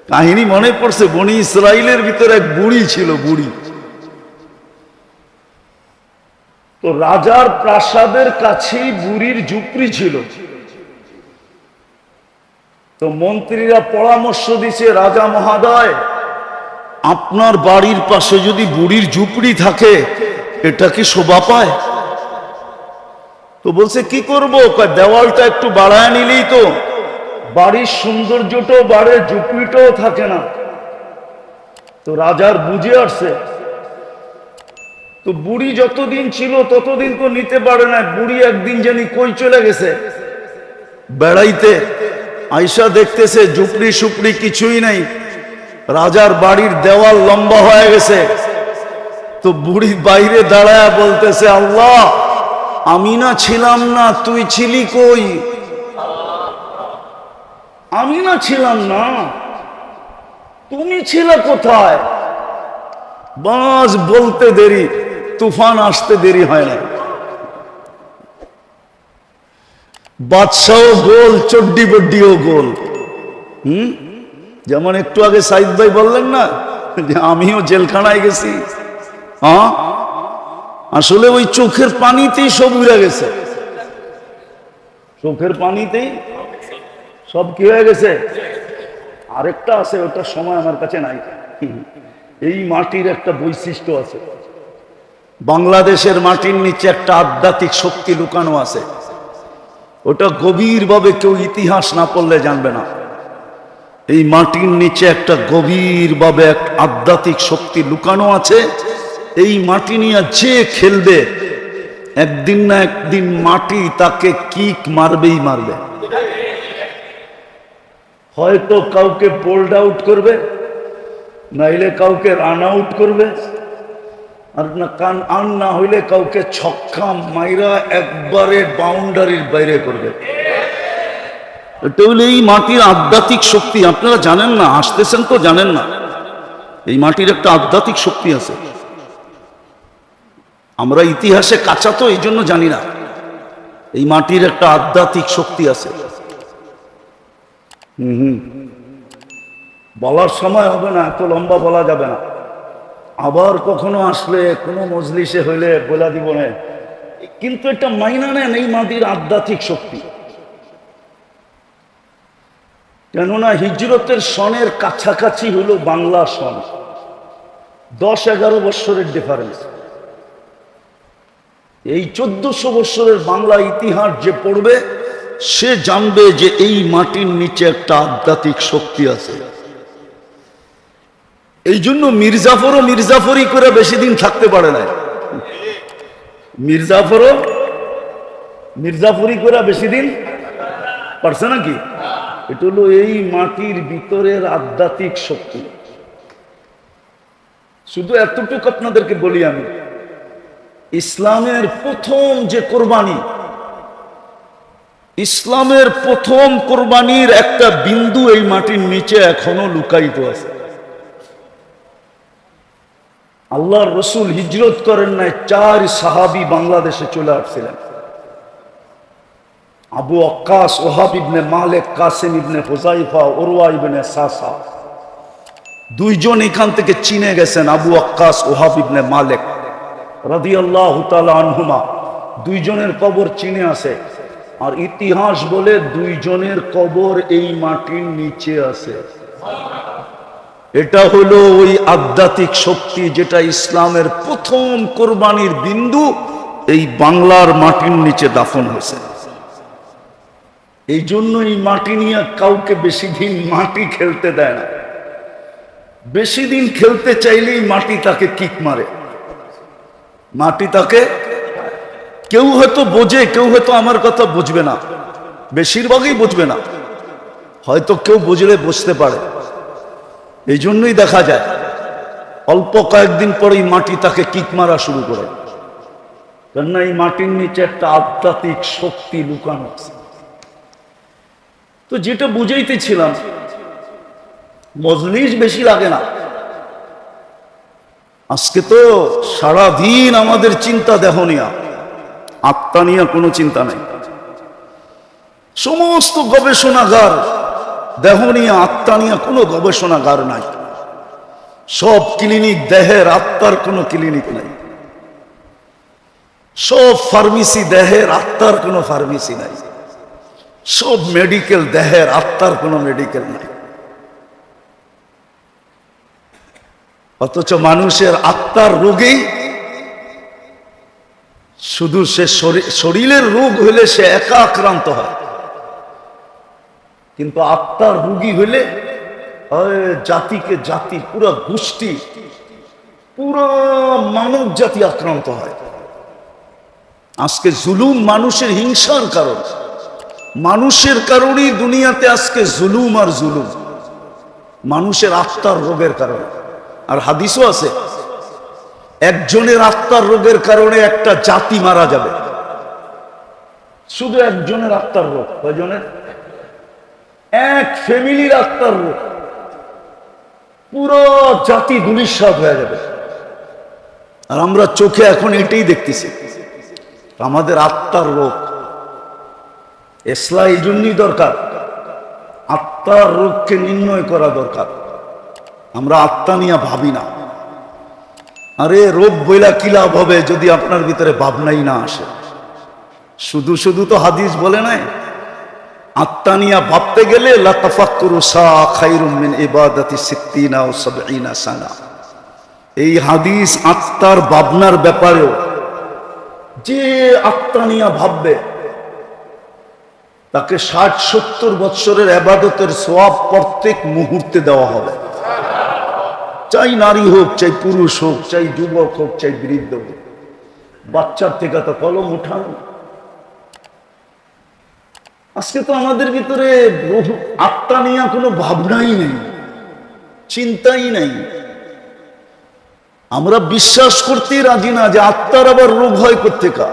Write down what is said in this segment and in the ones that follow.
কাহিনী মনে পড়ছে, বনি ইসরাইলের ভিতরে এক বুড়ি ছিল, বুড়ি। তো রাজার প্রাসাদের কাছেই বুড়ির ঝুপড়ি ছিল। তো মন্ত্রীরা পরামর্শ দিছে, রাজা মহাদয়, আপনার বাড়ির পাশে যদি বুড়ির ঝুপড়ি থাকে এটা কি শোভা পায়? তো বলছে কি করবো, দেওয়ালটা একটু বাড়ায় নিলেই তো বাড়ির সৌন্দর্যটাও বাড়ে, ঝুপড়িটাও থাকে না। তো রাজার বুঝে আসছে। তো বুড়ি যতদিন ছিল ততদিন তো নিতে পারে না। বুড়ি একদিন জানি কই চলে গেছে বেড়াইতে, আইসা দেখতেছে ঝুপড়ি সুপড়ি কিছুই নাই, রাজার বাড়ির দেওয়াল লম্বা হয়ে গেছে। তো বুড়ি বাইরে দাঁড়ায় বলতেছে, আল্লাহ, আমি না ছিলাম না, তুই ছিলি কই? আমি না ছিলাম না, তুমি ছিলে কোথায়? বাস বলতে দেরি, তুফান আসতে দেরি হয় না। বাদশাও গোল, চড্ডি বড্ডিও গোল। যেমন একটু আগে সাইদ ভাই বললেন না যে আমিও জেলখানায় গেছি। হ্যাঁ, আসলে ওই চোখের পানিতেই সব উড়ে গেছে, চোখের পানিতেই সব কি হয়ে গেছে। আরেকটা আছে, ওটা সময় আমার কাছে নাই। এই মাটির একটা বৈশিষ্ট্য আছে, বাংলাদেশের মাটির নিচে একটা আধ্যাত্মিক শক্তি লুকানো আছে। ওটা গভীরভাবে কেউ ইতিহাস না পড়লে জানবে না। এই মাটির নিচে একটা গভীরভাবে এক আধ্যাত্মিক শক্তি লুকানো আছে। এই মাটি নিয়ে যে খেলবে একদিন না একদিন মাটি তাকে কিক মারবেই মারবে। হয়তো কাউকে বোল্ড আউট করবে, নাইলে কাউকে রান আউট করবে, আর না হইলে কাউকে ছক্কা মাইরা একবারে বাউন্ডারির বাইরে করবে। এটা হলো এই মাটির আধ্যাত্মিক শক্তি। আপনারা জানেন না, আসতেছেন তো জানেন না, এই মাটির একটা আধ্যাত্মিক শক্তি আছে। আমরা ইতিহাসে কাঁচা তো এই জন্য জানি না, এই মাটির একটা আধ্যাত্মিক শক্তি আছে। বলার সময় হবে না, এত লম্বা বলা যাবে না। আবার কখনো আসলে কোনো মজলিসে হইলে বলে দিব না, কিন্তু এটা মাইনা নেন এই মাটির আধ্যাত্মিক শক্তি। কেননা হিজরতের সনের কাছাকাছি হলো বাংলা সন, 10-11 বৎসরের ডিফারেন্স। এই 1400 বৎসরের বাংলা ইতিহাস যে পড়বে সে জানবে যে এই মাটির নিচে একটা আধ্যাত্মিক শক্তি আছে। এই জন্য মির্জাফরও মির্জাফরি করে বেশি দিন থাকতে পারে না। মির্জাফরও মির্জাফরি করে বেশি দিন পারছে নাকি? এটা হলো এই মাটির ভিতরের আধ্যাত্মিক শক্তি। শুধু এতটুকু আপনাদেরকে বলি, আমি ইসলামের প্রথম যে কোরবানি, ইসলামের প্রথম কোরবানির একটা বিন্দু এই মাটির নিচে এখনো লুকায়িত আছে। আল্লাহর রসুল হিজরত করেন নাই, 4 সাহাবী বাংলাদেশে চলে আসছিলেন। আবু ওয়াক্কাস, ওহাব ইবনে মালিক, কাসিম ইবনে হুযাইফা, উরওয়া ইবনে সাসা, 2 জন এখান থেকে চীনে গেছেন। আবু ওয়াক্কাস, ওহাব ইবনে মালিক রাদিয়াল্লাহু তাআলা আনহুমা, 2 জনের কবর চীনে আছে। আর ইতিহাস বলে 2 জনের কবর এই মাটির নিচে আছে। এটা হলো ওই আধ্যাত্মিক শক্তি যেটা ইসলামের প্রথম কোরবানির বিন্দু এই বাংলার মাটির নিচে দাফন হয়েছে। এই জন্য এই মাটি নিয়ে কাউকে বেশি দিন মাটি খেলতে দেয় না। বেশি দিন খেলতে চাইলেই মাটি তাকে কিক মারে, মাটি তাকে। কেউ হয়তো বোঝে, কেউ হয়তো আমার কথা বুঝবে না, বেশিরভাগই বুঝবে না, হয়তো কেউ বুঝলে বুঝতে পারে। এই জন্যই দেখা যায় অল্প কয়েকদিন পরেই মাটি তাকে কিক মারা শুরু করে, কেননা এই মাটির নিচে একটা আধ্যাত্মিক শক্তি লুকানো আছে। তো যেটা বুঝাইতেছিলাম, মজলিস বেশি লাগে না। আজকে তো সারাদিন আমাদের চিন্তা দেহ নিয়া, আত্মা নিয়ে কোনো চিন্তা নেই। সমস্ত গবেষণাগার দেহ নিয়ে আত্মা নিয়ে কোনো গবেষণাগার নাই। সব ক্লিনিক দেহের, আত্মার কোনো ক্লিনিক নাই। সব ফার্মেসি দেহের, আত্মার কোনো ফার্মেসি নাই। সব মেডিকেল দেহের, আত্মার কোনো মেডিকেল নাই। অথচ মানুষের আত্মার রোগেই শুধু সে শরীরের রোগ হইলে সে একা আক্রান্ত হয়, কিন্তু আত্মার রোগী হইলে জাতিকে জাতি, পুরো গোষ্ঠী, পুরো মানব জাতি আক্রান্ত হয়। আজকে জুলুম মানুষের হিংসার কারণ, মানুষের কারণেই দুনিয়াতে আজকে জুলুম আর জুলুম, মানুষের আত্মার রোগের কারণে। আর হাদিসও আছে, একজনের আত্মার রোগের কারণে একটা জাতি মারা যাবে। শুধু একজনের আত্মার রোগ, কয়জনের? এক ফ্যামিলির আত্মার রোগ, পুরো জাতি ধূলিসাৎ হয়ে যাবে। আর আমরা চোখে এখন এটাই দেখতেছি, আমাদের আত্মার রোগ। ইসলাম এই জন্যই দরকার, আত্মার রোগকে নির্ণয় করা দরকার। আমরা আত্মা নিয়ে ভাবি না। আরে রোগ বইলা কি লাভ হবে যদি আপনার ভিতরে ভাবনাই না আসে? শুধু শুধু তো হাদিস বলে নাই, আত্মা নিয়ে ভাবতে গেলে লা তাফাক্কুরু সা খায়রুম মিন ইবাদাতি 60 ও 70 সানা। এই হাদিস আত্মার ভাবনার ব্যাপারেও, যে আত্মা নিয়ে ভাববে তাকে 60-70 বৎসরের ইবাদতের সওয়াব প্রত্যেক মুহূর্তে দেওয়া হবে। চাই নারী হোক, চাই পুরুষ হোক, চাই যুবক হোক, চাই বৃদ্ধ হোক, বাচ্চার থেকে তো কলম উঠানো। আজকে তো আমাদের ভিতরে আত্মা নিয়ে কোনো ভাবনাই নেই, চিন্তাই নেই। আমরা বিশ্বাস করতেই রাজি না যে আত্মার আবার রোগ হয় কোত্থেকে।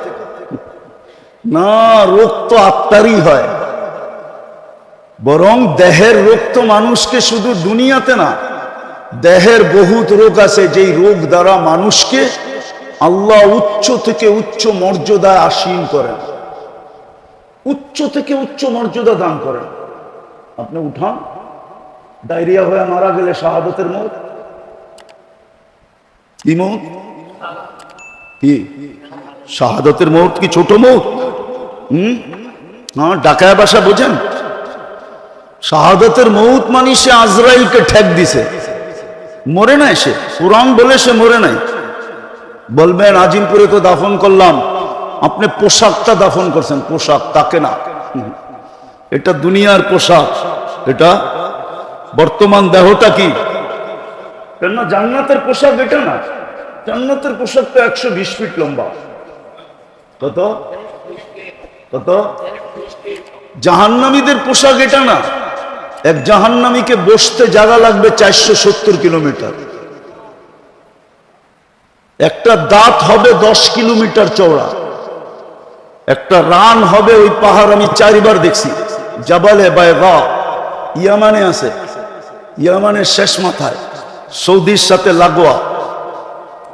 না, রোগ তো আত্মারই হয়। বরং দেহের রোগ তো মানুষকে শুধু দুনিয়াতে না, দেহের বহুত রোগ আছে, যেই রোগ দ্বারা মানুষকে আল্লাহ উচ্চ থেকে উচ্চ মর্যাদায় আসীন করেন, উচ্চ থেকে উচ্চ মর্যাদা দান করেন। আপনি উঠান, ডায়রিয়া হয়ে মারা গেলে শাহাদাতের মওত। কি মওত? কি শাহাদাতের মওত? কি ছোট মওত? ডাকায় বাসা বোঝেন? শাহাদাতের মওত মানে সে আজরাইলকে ঠেক দিছে, মরে নাই সে। কুরআন বলে সে মরে নাই। বলবেন আজিমপুরে তো দাফন করলাম, আপনি পোশাকটা দাফন করছেন, পোশাক, তাকে না। এটা দুনিয়ার পোশাক, এটা বর্তমান দেহটা কি? কেন জান্নাতের পোশাক এটা না। জান্নাতের পোশাক তো 120 ফিট লম্বা। কত কত? জাহান্নামীদের পোশাক এটা না। এক জাহান্নামীকে বসতে জায়গা লাগবে 470 কিলোমিটার। একটা দাঁত হবে 10 কিলোমিটার চওড়া। একটা রান হবে, ওই পাহাড় আমি 4 বার দেখছি, জাবালে বাইগা, ইয়ামানে আছে, ইয়ামানের শেষ মাথায়, সৌদির সাথে লাগোয়া।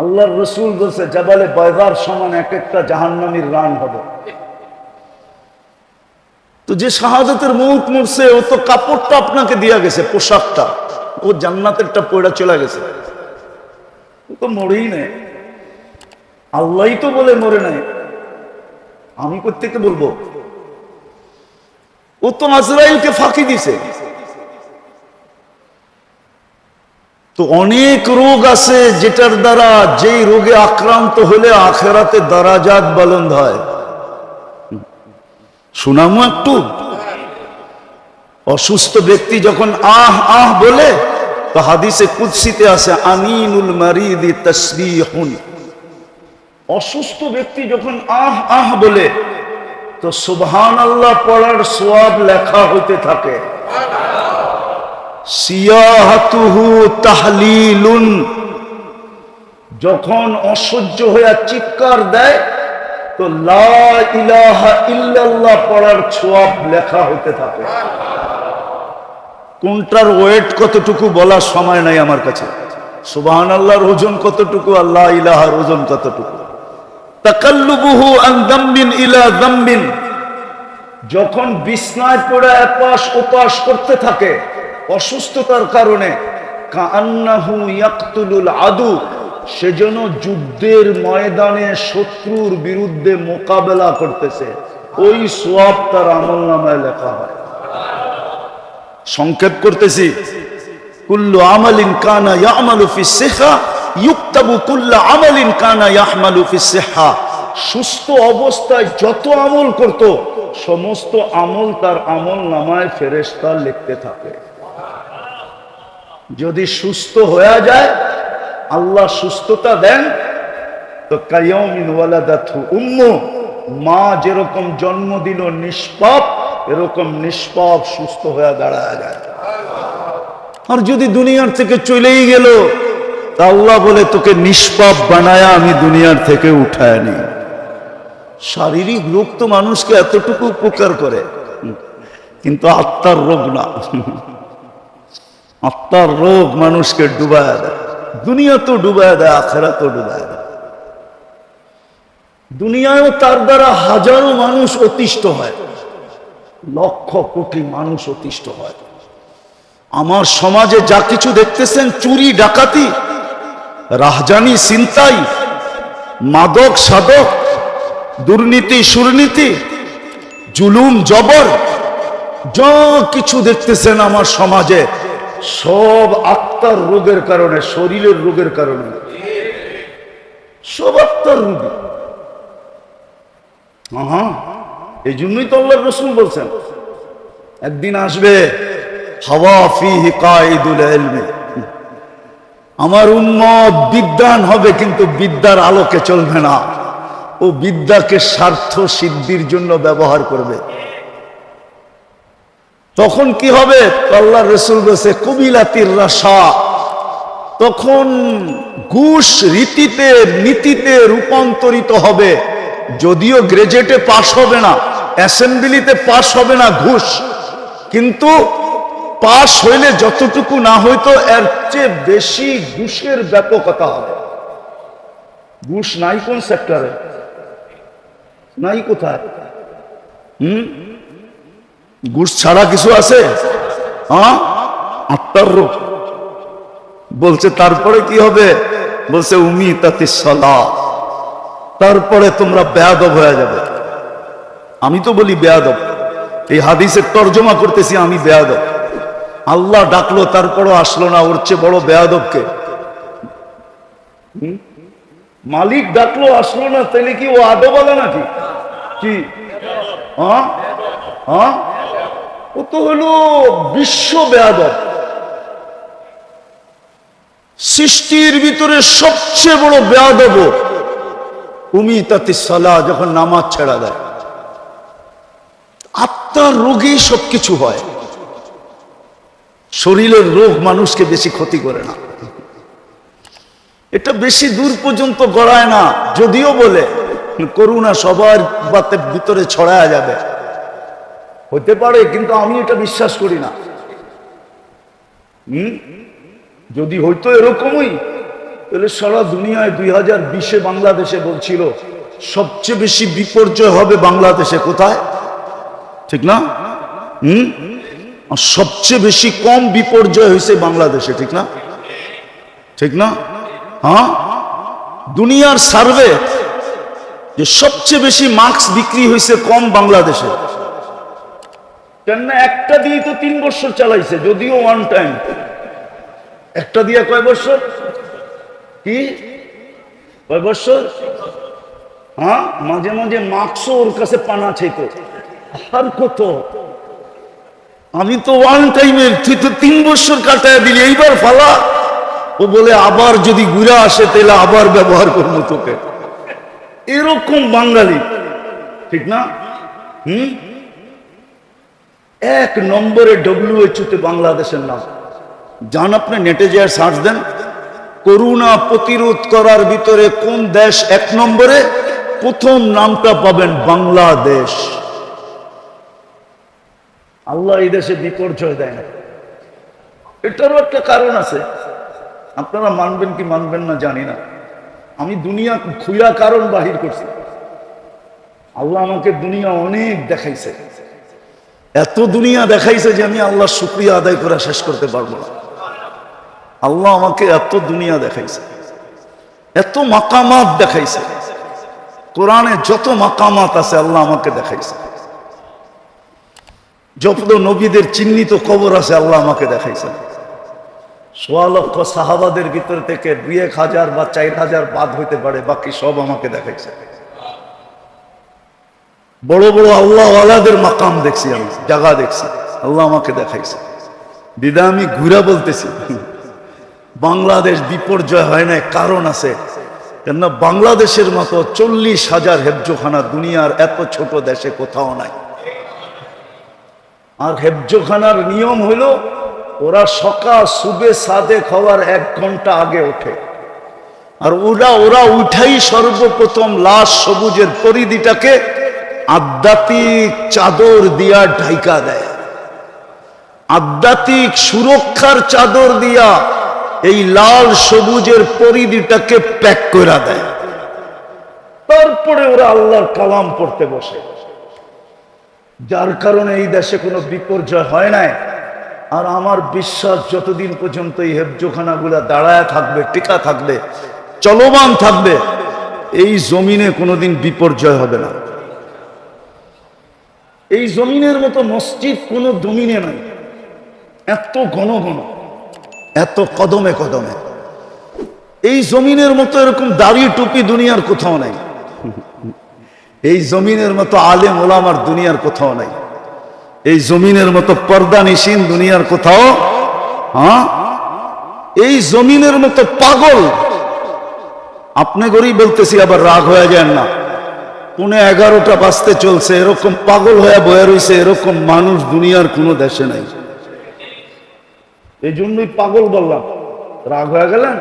আল্লাহর রসুল বলছে জাবালে বাইগার সমান এক একটা জাহান্নামীর রান হবে। তো যে শাহাদাতের মওত মরছে, ও তো কাপড়টা আপনাকে দিয়া গেছে, পোশাকটা, ও জান্নাতেরটা পয়ড়া চলে গেছে, ও তো মরেই নাই। আল্লাহই তো বলে মরে নাই, আমি কোত্থেকে বলবো? ও তো আজরাইলকে ফাঁকি দিছে। তো অনেক রোগ আছে যেটার দ্বারা, যেই রোগে আক্রান্ত হলে আখেরাতে দারাজাত বুলন্দ হয়। শোনামো একটু। অসুস্থ ব্যক্তি যখন আহ আহ বলে, তো হাদিসে কুদসিতে আছে আনিনুল মারিদি তাসবিহুন। অসুস্থ ব্যক্তি যখন আহ আহ বলে, তো সুবহানাল্লাহ পড়ার সওয়াব লেখা হতে থাকে। সিয়াহাতুহু তাহলিলুন, যখন অসহ্য হয়ে চিৎকার দেয়, তো লা ইলাহা ইল্লাল্লাহ পড়ার সওয়াব লেখা হতে থাকে। কোনটার ওয়েট কতটুকু বলার সময় নাই আমার কাছে। সুবহানাল্লাহর ওজন কতটুকু, আল্লাহ ইলাহার ওজন কতটুকু। তাকাল্লুবুহু আন যামবিন ইলা যামবিন, যখন বিছনায় পড়ে এপাশ ওপাশ করতে থাকে অসুস্থতার কারণে, কাআন্নাহু ইয়াকতুলুল আদু, সেজন্য যুদ্ধের ময়দানে শত্রুর বিরুদ্ধে মোকাবেলা করতেছে, ওই সওয়াব তার আমলনামায় লেখা হয়। সংক্ষেপ করতেছি, কুল্লু আমালিন কানা ইয়ামালু ফিস সিহা ইউক্তাবু কুল্লু আমালিন কানা ইয়াহমালু ফিস সিহা। সুস্থ অবস্থায় যত আমল করত সমস্ত আমল তার আমলনামায় ফেরেশতা লিখতে থাকে। যদি সুস্থ হয়ে যায়, আল্লাহ সুস্থতা দেন, তো কায়াউমিন ওয়ালাদাতহু উম্মু, মা যেরকম জন্ম দিল নিষ্পাপ, এরকম নিষ্পাপ সুস্থ হয়ে দাঁড়ায় যায়। আর যদি দুনিয়ার থেকে চলেই গেল, তা আল্লাহ বলে তোকে নিষ্পাপ বানায়া আমি দুনিয়ার থেকে উঠায় নি। শারীরিক রোগ তো মানুষকে এতটুকু উপকার করে, কিন্তু আত্মার রোগ না। আত্মার রোগ মানুষকে ডুবায় দেয়, দুনিয়া তো ডুবায় দেয়, আখেরাত তো ডুবায় দেয়। দুনিয়ায়ও তার দ্বারা হাজারো মানুষ অতিষ্ঠ হয়, লক্ষ কোটি মানুষ অতিষ্ঠ হয়। আমার সমাজে যা কিছু দেখতেছেন, চুরি ডাকাতি, রাহজানি ছিনতাই, মাদক সাধক, দুর্নীতি সুরনীতি, জুলুম জবর, যা কিছু দেখতেছেন আমার সমাজে, সব আত্মার রোগের কারণে, শরীরের রোগের কারণে, সব আত্মার রোগ। হ্যাঁ, এই জন্যই তো আল্লাহর রাসূল বলছেন, একদিন আসবে হাওয়া ফিহি কাইদুল ইলমি, আমার উম্মত বিদ্বান হবে কিন্তু বিদ্যার আলোকে চলবে না, ও বিদ্যাকে স্বার্থ সিদ্ধির জন্য ব্যবহার করবে। তখন কি হবে? আল্লাহর রাসূল বলেছে কুবিলাতির রাশা, তখন ঘুষ রীতিতে নীতিতে রূপান্তরিত হবে। যদিও গ্রাজুয়েটে পাশ হবে না, অ্যাসেম্বলিতে পাশ হবে না ঘুষ, কিন্তু পাশ হইলে যতটুকু না হইতো এর চেয়ে বেশি ঘুষের ব্যাপকতা হবে। ঘুষ নাই কোন সেক্টরে, নাই কোথায়? ঘুষ ছাড়া কিছু আছে? হ্যাঁ, আত্মার রোগ। বলছে তারপরে কি হবে? বলছে উমিতাতিস সালাহ, তারপরে তোমরা বেয়াদব হয়ে যাবে। আমি তো বলি বেয়াদব, এই হাদিসের তর্জমা করতেছি আমি বেয়াদব। আল্লাহ ডাকলো তারপরও আসলো না, ওর চেয়ে বড় বেয়াদবকে? মালিক ডাকলো আসলো না, তাহলে কি ও আদবওয়ালা নাকি? কি ও তো হলো বিশ্ব বেয়াদব। সৃষ্টির ভিতরে সবচেয়ে বড় বেয়াদব উমিতাতিস সালাহ, যখন নামাজ ছেড়া দেয়। আত্মার রোগেই সবকিছু হয়, শরীরের রোগ মানুষকে বেশি ক্ষতি করে না, এটা বেশি দূর পর্যন্ত গড়ায় না। যদিও বলে করুণা সবার বাতের ভিতরে ছড়ায় যাবে, হতে পারে, কিন্তু আমি এটা বিশ্বাস করি না। যদি হইতো এরকমই, তাহলে সারা দুনিয়ায় 2020-এ বাংলাদেশে বলছিল সবচেয়ে বেশি বিপর্যয় হবে বাংলাদেশে। কোথায়? ঠিক না? আর সবচেয়ে বেশি কম বিপর্যয় হয়েছে বাংলাদেশে, ঠিক না? ঠিক না? হ্যাঁ, দুনিয়ার সার্ভে যে সবচেয়ে বেশি মাস্ক বিক্রি হয়েছে কম বাংলাদেশে। কেন? একটা দিয়ে তো 3 বছর চালাইছে, যদিও ওয়ান টাইম। একটা দিয়ে কয় বছর? কি কয় বছর? হ্যাঁ, মাঝে মাঝে মাস্কও ওর কাছে পানা চাইতো। আর কত? আমি তো ওয়ান টাইমের, তুই তো 3 বছর কাটায় দিলি, এইবার ফালা। ও বলে আবার যদি ঘুরে আসে তাহলে আবার ব্যবহার করবো তোকে। এরকম বাঙালি, ঠিক না? 1 নম্বরে WHO তে বাংলাদেশের নাম। যান আপনি নেটে যে সার্চ দেন, করোনা প্রতিরোধ করার ভিতরে কোন দেশ 1 নম্বরে, প্রথম নামটা পাবেন বাংলাদেশ। আল্লাহ এই দেশে বিপর্যয় দেয় না, এটারও একটা কারণ আছে। আপনারা মানবেন কি মানবেন না জানি না, আমি দুনিয়া খুইয়া কারণ বাহির করছি। আল্লাহ আমাকে দুনিয়া অনেক দেখাইছে, এত দুনিয়া দেখাইছে যে আমি আল্লাহর শুকরিয়া আদায় করে শেষ করতে পারবো না। আল্লাহ আমাকে এত দুনিয়া দেখাইছে, এত মাকামাত দেখাইছে, কোরআনে যত মাকামাত আছে আল্লাহ আমাকে দেখাইছে। যত নবীদের চিহ্নিত কবর আছে আল্লাহ আমাকে দেখাইছে। ১৬ লক্ষ সাহাবাদের ভিতর থেকে ২-১,০০০ বা ৪,০০০ বাদ হইতে পারে, বাকি সব আমাকে দেখাইছে। বড় বড় আল্লাহ ওয়ালাদের মাকাম দেখছি, আমি জায়গা দেখছি, আল্লাহ আমাকে দেখাইছে। দিদা আমি ঘুরা বলতেছি, বাংলাদেশ বিপর্যয় হয় না, কারণ আছে। কেননা বাংলাদেশের মতো ৪০,০০০ হেফজোখানা দুনিয়ার এত ছোট দেশে কোথাও নাই। আর হেফজোখানার নিয়ম হলো ওরা সকাল সুবে সাদেক হওয়ার ১ ঘন্টা আগে ওঠে, আর ওরা উঠাই সর্বপ্রথম লাশ সবুজের পরিধিটাকে আধ্যাত্মিক চাদর দিয়া ঢাইকা দেয়, আধ্যাত্মিক সুরক্ষার চাদর দিয়া এই লাল সবুজের পরিধিটাকে প্যাক করে দেয়। তারপরে ওরা আল্লাহর কালাম পড়তে বসে, যার কারণে এই দেশে কোনো বিপর্যয় হয় নাই। আর আমার বিশ্বাস যতদিন পর্যন্ত এই হেফজোখানাগুলা দাঁড়ায় থাকবে, টিকা থাকবে, চলমান থাকবে, এই জমিনে কোনোদিন বিপর্যয় হবে না। এই জমিনের মতো মসজিদ কোনো জমিনে নাই, এত ঘন ঘন, এত কদমে কদমে। এই জমিনের মতো এরকম দাড়ি টুপি দুনিয়ার কোথাও নাই। এই জমিনের মতো আলেম ওলামার দুনিয়ার কোথাও নাই। এই জমিনের মতো পর্দা নিশিন দুনিয়ার কোথাও, এই জমিনের মতো পাগল, আপনি গরিব বলতেছি আবার রাগ হয়ে যান না, 11:15 বাজতে চলছে, এরকম পাগল হয়ে বয়ে রয়েছে এরকম মানুষ দুনিয়ার কোনো দেশে নাই। এই জন্যই পাগল বললাম, রাগ হয়ে গেলেন?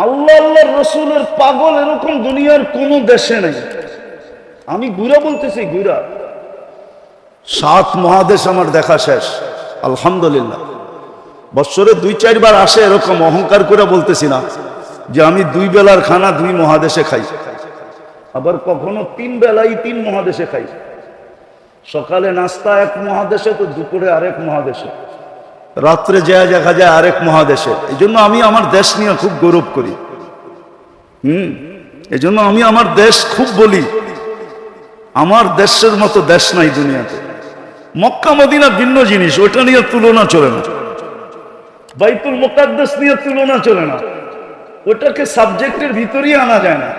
আল্লাহ আল্লাহর রসুলের পাগল এরকম দুনিয়ার কোনো দেশে নাই। আমি ঘুরা বলতেছি, ঘুরা 7 মহাদেশ আমার দেখা শেষ, আলহামদুলিল্লাহ। বৎসরে 2-4 বার আসে, এরকম অহংকার করে বলতেছি না যে আমি 2 বেলার খানা 2 মহাদেশে খাই, আবার কখনো 3 বেলাই 3 মহাদেশে খাই। সকালে নাস্তা 1 মহাদেশে, তো দুপুরে আরেক মহাদেশে, রাত্রে যায় দেখা যায় আরেক মহাদেশে। এই জন্য আমি আমার দেশ নিয়ে খুব গৌরব করি। এই জন্য আমি আমার দেশ খুব বলি, আমার দেশের মতো দেশ নাই দুনিয়াতে। মক্কা মদিনা ভিন্ন জিনিস, ওটা নিয়ে তুলনা চলে না। বাইতুল মুকাদ্দাস নিয়ে তুলনা চলে না, ওটাকে সাবজেক্টের ভিতরেই আনা যায় না।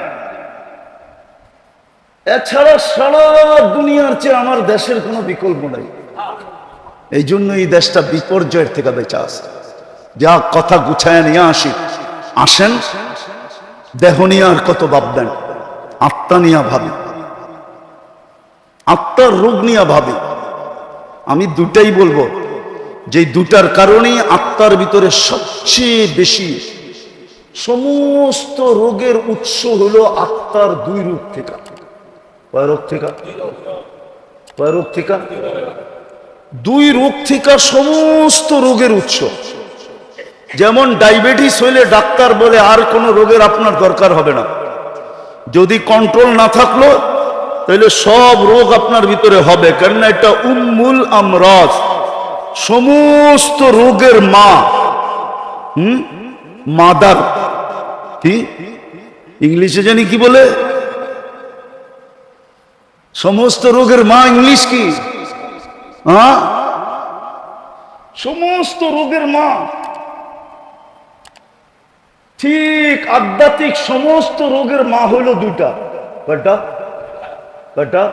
এছাড়া সারা দুনিয়ার চেয়ে আমার দেশের কোনো বিকল্প নাই। এই জন্য এই দেশটা বিপর্যয়ের থেকে বেঁচে আছে। যা কথা গুছায় নিয়ে আসেন, দেহ নিয়ে আর কত ভাববেন, আত্মা নিয়ে ভাবি, আত্মার রোগ নিয়ে ভাবি। আমি দুটাই বলবো, যে দুটার কারণেই আত্মার ভিতরে সবচেয়ে বেশি সমস্ত রোগের উৎস হলো আত্মার 2 রূপ থেকে। কয় রোগ থেকে? 2 রোগ থেকে সমস্ত রোগের উৎস। যেমন ডায়াবেটিস হইলে ডাক্তার বলে আর কোনো রোগের আপনার দরকার হবে না, যদি কন্ট্রোল না থাকলো তাহলে সব রোগ আপনার ভিতরে হবে, কারণ এটা উম্মুল আমরাজ, সমস্ত রোগের মা। মাদার কি ইংলিশে জানি কি বলে, সমস্ত রোগের মা ইংলিশ কি? সমস্ত রোগের মা। ঠিক আধ্যাত্মিক সমস্ত রোগের মা হলো 2টা। কয়টা?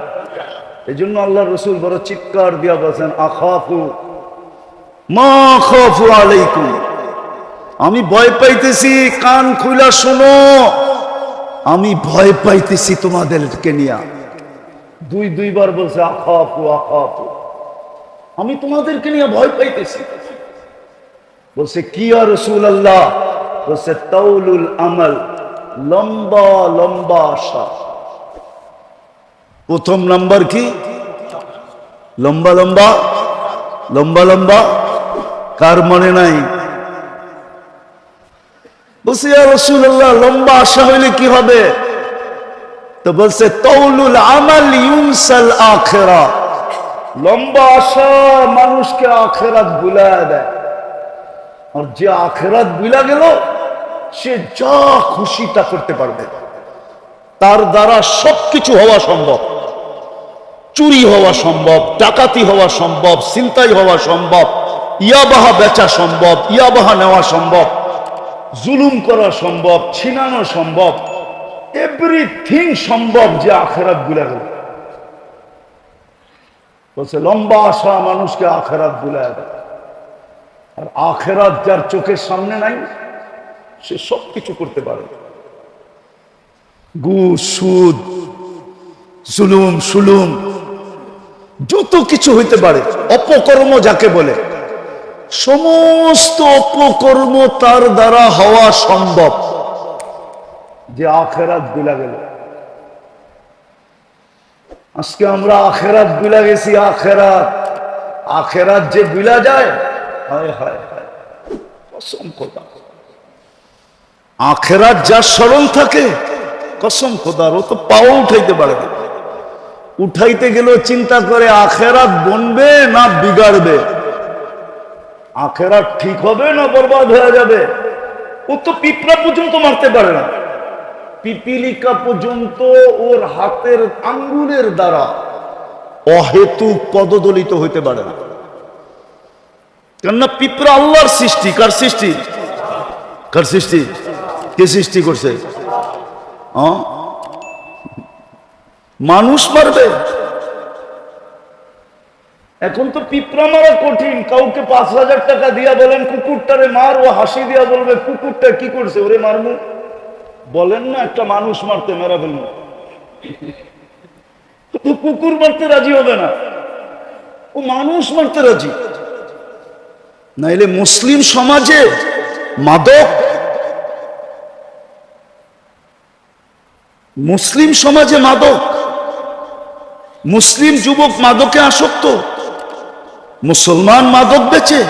এই জন্য আল্লাহ রসুল বড় চিৎকার দিয়া বলছেন, আখাফু মা খাফু আলাইকুম, আমি ভয় পাইতেছি, কান খুলা শোনো, আমি ভয় পাইতেছি তোমাদেরকে নিয়ে। 2 বার বলছে আখাফু, আমি তোমাদেরকে নিয়ে ভয় পাইতেছি। বলছে কি ইয়া রাসূলুল্লাহ? বলছে তাউলুল আমাল, লম্বা লম্বা আশা। প্রথম নাম্বার কি? লম্বা লম্বা। কার মনে নাই? বলছে ইয়া রাসূলুল্লাহ, লম্বা আশা হইলে কি হবে? তো বলছে তাউলুল আমাল ইউনসাল আখিরা, লম্বা আশা মানুষকে আখেরাত ভুলায় দেয়, আর যে আখেরাত ভুলা গেল সে যা খুশি তা করতে পারবে, তার দ্বারা সবকিছু হওয়া সম্ভব। চুরি হওয়া সম্ভব, ডাকাতি হওয়া সম্ভব, ছিনতাই হওয়া সম্ভব, ইয়াবাহা বেচা সম্ভব, ইয়াবাহা নেওয়া সম্ভব, জুলুম করা সম্ভব, ছিনানো সম্ভব, এভরিথিং সম্ভব যে আখেরাত ভুলে গেল। বলছে লম্বা আশা মানুষকে আখেরাত ভুলায় দেয়, আর আখেরাত যার চোখের সামনে নাই সে সবকিছু করতে পারে। ঘুষ, সুদ, জুলুম, সুলুম, যত কিছু হইতে পারে, অপকর্ম যাকে বলে, সমস্ত অপকর্ম তার দ্বারা হওয়া সম্ভব যে আখেরাত ভুলা গেল। আজকে আমরা আখেরাত ভুলা গেছি। আখেরাত আখেরাত যে ভুলা যায়, হায় হায় হায়, কসম খোদা, আখেরাত যার স্মরণ থাকে, কসম খোদার, ও তো পাও উঠাইতে পারে না। উঠাইতে গেলেও চিন্তা করে আখেরাত বনবে না বিগাড়বে, আখেরাত ঠিক হবে না বরবাদ হয়ে যাবে। ও তো পিঁপড়া পর্যন্ত মারতে পারে না, পিপিলিকা পর্যন্ত ওর হাতের আঙ্গুলের দ্বারা অহেতুক পদদলিত হইতে পারে না। কেননা পিঁপড়া আল্লাহর সৃষ্টি। কার সৃষ্টি? কার সৃষ্টি? কে সৃষ্টি করছে? মানুষ মারবে? এখন তো পিঁপড়া মারা কঠিন। কাউকে ৫,০০০ টাকা দিয়া বলেন কুকুরটারে মার, ও হাসি দিয়া বলবে কুকুরটা কি করছে, ওরে মারমু। বলেন না একটা মানুষ মারতে, মেরা ফেলবো। তো কুকুর মারতে রাজি হবে না, ও মানুষ মারতে রাজি। নাইলে মুসলিম সমাজে মাদক, মুসলিম সমাজে মাদক, মুসলিম যুবক মাদকে আসক্ত, মুসলমান মাদক বেচে।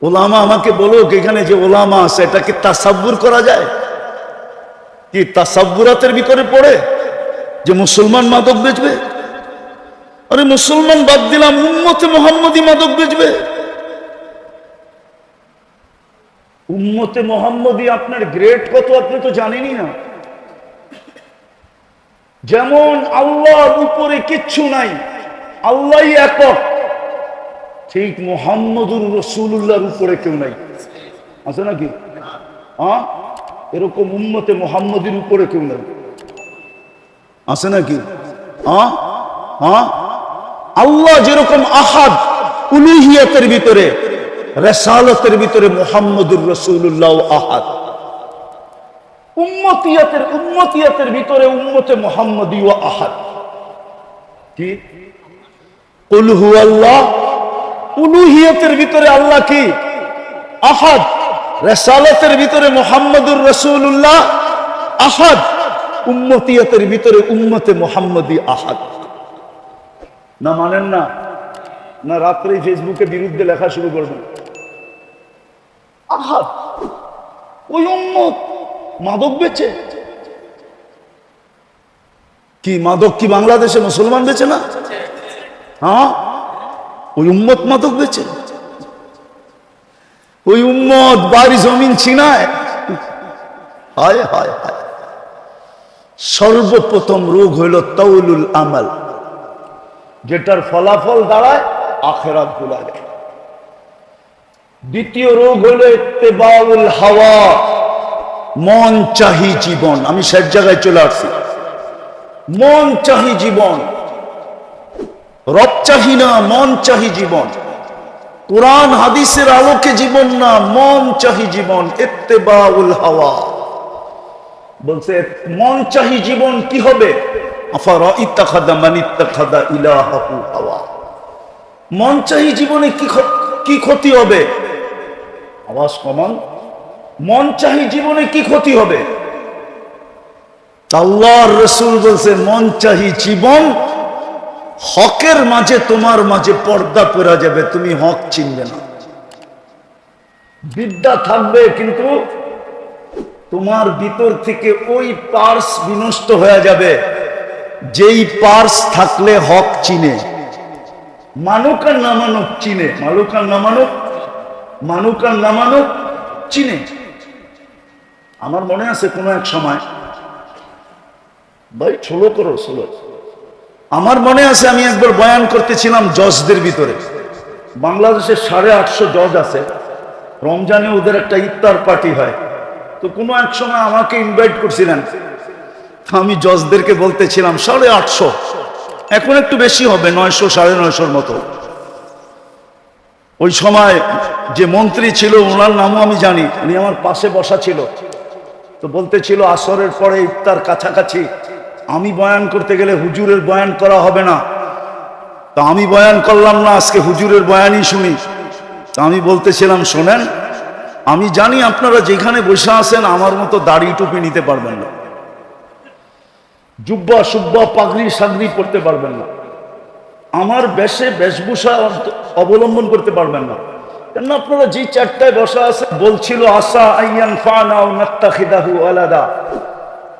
ওলামা আমাকে বলো, এখানে যে ওলামা আছে এটা কি তাসাব্বুর করা যায়? কি তাসাব্বুরাতের ভিতরে পড়ে যে মুসলমান মাদক বেচবে? আরে মুসলমান বাদ দিলাম, উম্মতে মুহাম্মদী মাদক বেচবে। উম্মতে মুহাম্মদী আপনার গ্রেড কত আপনি তো জানেনই না। যেমন আল্লাহর উপরে কিচ্ছু নাই, আল্লাহই একক, ঠিক মুহাম্মদুর রাসূলুল্লাহর উপরে কেউ নাই। আছে নাকি? এরকম উম্মতে মুহাম্মদীর উপরে কেউ নাই, আছে নাকি? আল্লাহ যেরকম আহাদ উলুহিয়াতের ভিতরে, রিসালাতের ভিতরে মুহাম্মদুর রাসূলুল্লাহ আহাদ। উম্মতিয়াতের ভিতরে উম্মতে মুহাম্মদী ও আহাদ। কি? কুল হুয়াল্লাহ, উলুহিয়াতের ভিতরে আল্লাহ কি? আহাদ। রিসালাতের ভিতরে মুহাম্মদুর রাসূলুল্লাহ আহাদ। উম্মতিয়াতের ভিতরে উম্মতে মুহাম্মদী আহাদ। না মানেন না? না রাত্রে ফেসবুকে বিরুদ্ধে লেখা শুরু করবেন? আহাদ, ওই উম্মত মাদক বেচে। কি মাদক কি বাংলাদেশে মুসলমান বেচে না? ওই উম্মত মাদক বেচে। ওই উম্মত বাড়ি জমিন ছিনায়। হায় হায় হায়। সর্বপ্রথম রোগ হইল তাউলুল আমাল, যেটার ফলাফল দাঁড়ায় আখিরাত ভুলা যায়। দ্বিতীয় রোগ হইল ইত্তেবাউল হাওয়া, মন চাহি জীবন। আমি শেষ জায়গায় চলে আসছি। মন চাহি জীবন, রব চাহি না, মন চাহি জীবন। কোরআন হাদিসের আলোকে জীবন না, মন চাহি জীবন। ইত্তেবাউল হাওয়া বলছে মন চাহি জীবন কি হবে? মন চাহি জীবনে কি ক্ষতি হবে? আওয়াজ কমান। মন চাহি জীবনে কি ক্ষতি হবে? আল্লাহর রাসূল বলছে মন চাহি জীবন, হকের মাঝে তোমার মাঝে পর্দা পড়া যাবে, তুমি হক চিনবে না। বিদ্যা থাকবে কিন্তু তোমার ভিতর থেকে ওই পার্স বিনষ্ট হয়ে যাবে যেই পার্স থাকলে হক চিনে, মানুক আর না মানুক চিনে, মানুক আর না মানুক, মানুক আর না মানুক চিনে। আমার মনে আছে কোনো এক সময়, ভাই ছোলো করো ছোলো, আমার মনে আছে আমি একবার বয়ান করতেছিলাম জজদের ভিতরে। বাংলাদেশের 850 জজ আছে, রমজানে ওদের একটা ইফতার পার্টি হয়। তো কোনো এক সময় আমাকে ইনভাইট করছিলেন, আমি জজদেরকে বলতেছিলাম 850, এখন একটু বেশি হবে, 900 950 মতো। ওই সময় যে মন্ত্রী ছিল ওনার নামও আমি জানি, উনি আমার পাশে বসা ছিল। তো বলতেছিল আসরের পরে ইফতার কাছাকাছি, আমি বয়ান করতে গেলে হুজুরের বয়ান করা হবে না। তো আমি বয়ান করলাম না, আজকে হুজুরের বয়ানই শুনি। তো আমি বলতেছিলাম শোনেন, আমি জানি আপনারা যেখানে বসে আছেন আমার মতো দাড়ি টুপি নিতে পারবেন না, জুব্বা সুব্বা পাগড়ি সাগড়ি পড়তে পারবেন না, আমার বেশভূষা অবলম্বন করতে পারবেন না। কেন আপনারা যে চারটায় বসা আছে, বলছিল আসা আইয়ান ফানা ও নাত্তাখিদাহু আলাদা,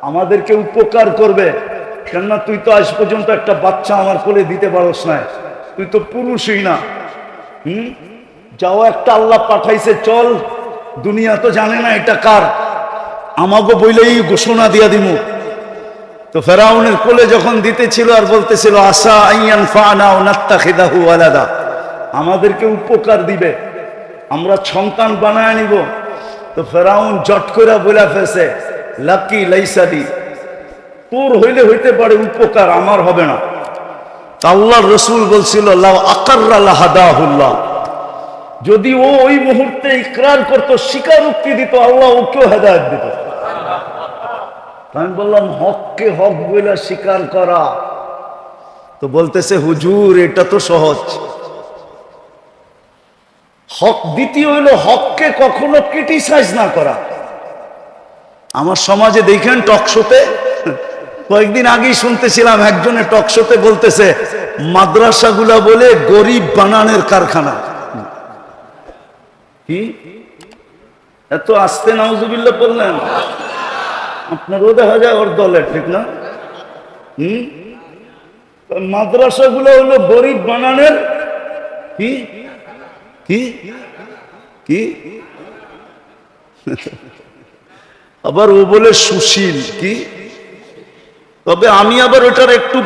আমাদেরকে উপকার করবে। কেননা তুই তো আজ পর্যন্ত একটা বাচ্চা আমার কোলে দিতে পারস না, তুই তো পুরুষই না। যাও, একটা আল্লাহ পাঠাইছে, চল, দুনিয়া তো জানে না এটা কার, আমাকে বইলেই ঘোষণা দিয়া দিমু। তো ফেরাউনের কোলে যখন দিতেছিল আর বলতেছিল আসা আইয়ান ফানা ও নাত্তাখিদাহু আলাদা, আমাদেরকে উপকার দিবে, আমরা সন্তান বানায় নিব। তো ফেরাউন জট করে বলে ফেলছে লাকি লাইসাদি, তোর হইলে হইতে পারে উপকার, আমার হবে না। আল্লাহর রাসূল বলছিল লাউ আকাররা লাহাদাহুল্লাহ, যদি ও ওই মুহূর্তে ইকরার করত, স্বীকারোক্তি দিত, আল্লাহ ওকেও হেদায়েত দিত। আমি বললাম হককে হক বলে স্বীকার করা, তো বলতেছে হুজুর এটা তো সহজ। হক দ্বিতীয় হইল হককে কখনো ক্রিটিসাইজ না করা। আমার সমাজে দেখেন টকশোতে, কয়েকদিন আগেই শুনতেছিলাম একজনের টকশোতে বলতেছে মাদ্রাসাগুলা বলে গরিব বানানের কারখানা। কি এত আস্তে নাউজুবিল্লাহ বললেন? আপনারও দেখা যায় ওর দলে, ঠিক না? মাদ্রাসাগুলো হলো গরিব বানানের কি কি কি আবার ও বলে সুশীল কি। তবে আমি আবার ওটার একটু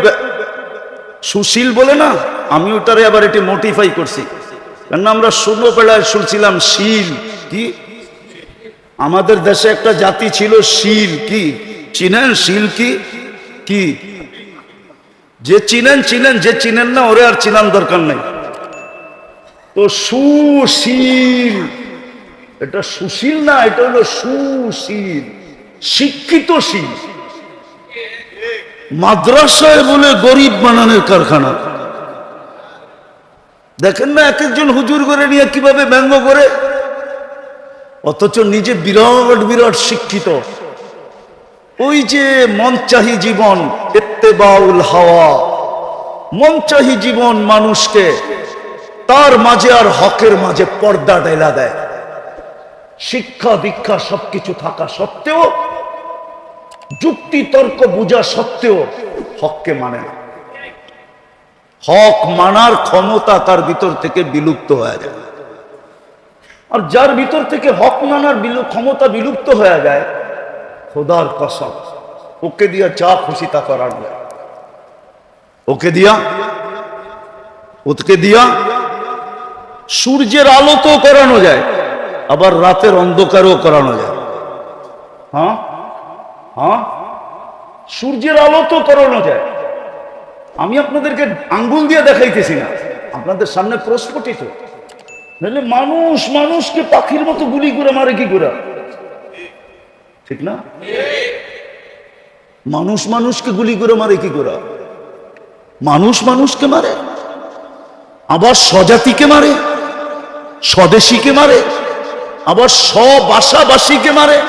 সুশীল বলে না, আমি ওটারে আবার একটু মডিফাই করছি। কেন আমরা ছোটবেলায় শুনছিলাম শীল কি, আমাদের দেশে একটা জাতি ছিল শীল কি, চিনেন শীল কি কি? যে চিনেন চিনেন, যে চিনেন না ওরে আর চিনার দরকার নাই। তো সুশীল, এটা সুশীল না, এটা হলো সুশীল, শিক্ষিত শীল। মাদ্রাসায় বলে গরিব বানানোর কারখানা। দেখেন না এক একজন হুজুর করে নিয়ে কিভাবে ব্যঙ্গ করে, অথচ নিজে বিরাট বিরাট শিক্ষিত। ওই যে মনচাহি জীবন, ইত্তেবাউল হাওয়া, মনচাহি জীবন মানুষকে তার মাঝে আর হকের মাঝে পর্দা ঢেলা দেয়। শিক্ষা দীক্ষা সবকিছু থাকা সত্ত্বেও, যুক্তি তর্ক বুঝা সত্ত্বেও হককে মানে না। হক মানার ক্ষমতা তার ভিতর থেকে বিলুপ্ত হয়ে যায়। আর যার ভিতর থেকে হক মানার ক্ষমতা বিলুপ্ত হয়ে যায়, খোদার কসম ওকে দিয়া যা খুশি তা করার যায়। ওকে দিয়া সূর্যের আলো তো করানো যায়, আবার রাতের অন্ধকারও করানো যায়। হ্যাঁ হ্যাঁ, সূর্যের আলো তো করানো যায়। আমি আপনাদেরকে আঙ্গুল দিয়ে দেখাইতেছি না, আপনাদের সামনে প্রস্ফুটিত। নাহলে মানুষ মানুষকে পাখির মতো গুলি করে মারে কি করে, ঠিক না? মানুষ মানুষকে গুলি করে মারে কি করে? মানুষ মানুষকে মারে, আবার স্বজাতিকে মারে, স্বদেশীকে মারে, আবার স্বভাষাভাষীকে মারে।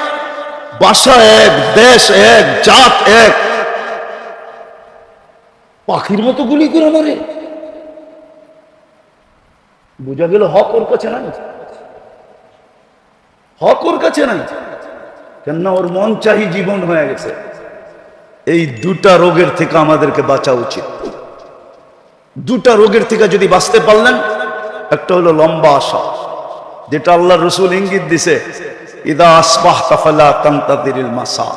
ভাষা এক, দেশ এক, জাত এক, পাখির মতো গুলি করে মারে। বোঝা গেল হক ওর কাছে নাই, হক ওর কাছে নাই। কেননা ওর মন চাহি জীবন হয়ে গেছে। এই দুটা রোগের থেকে আমাদেরকে বাঁচা উচিত। দুটা রোগের থেকে যদি বাঁচতে পারলেন, একটা হলো লম্বা আশা, যেটা আল্লাহ রসুল ইঙ্গিত দিছে, ইদা আসবাহতা ফালা তানতাদিরিল মাসা,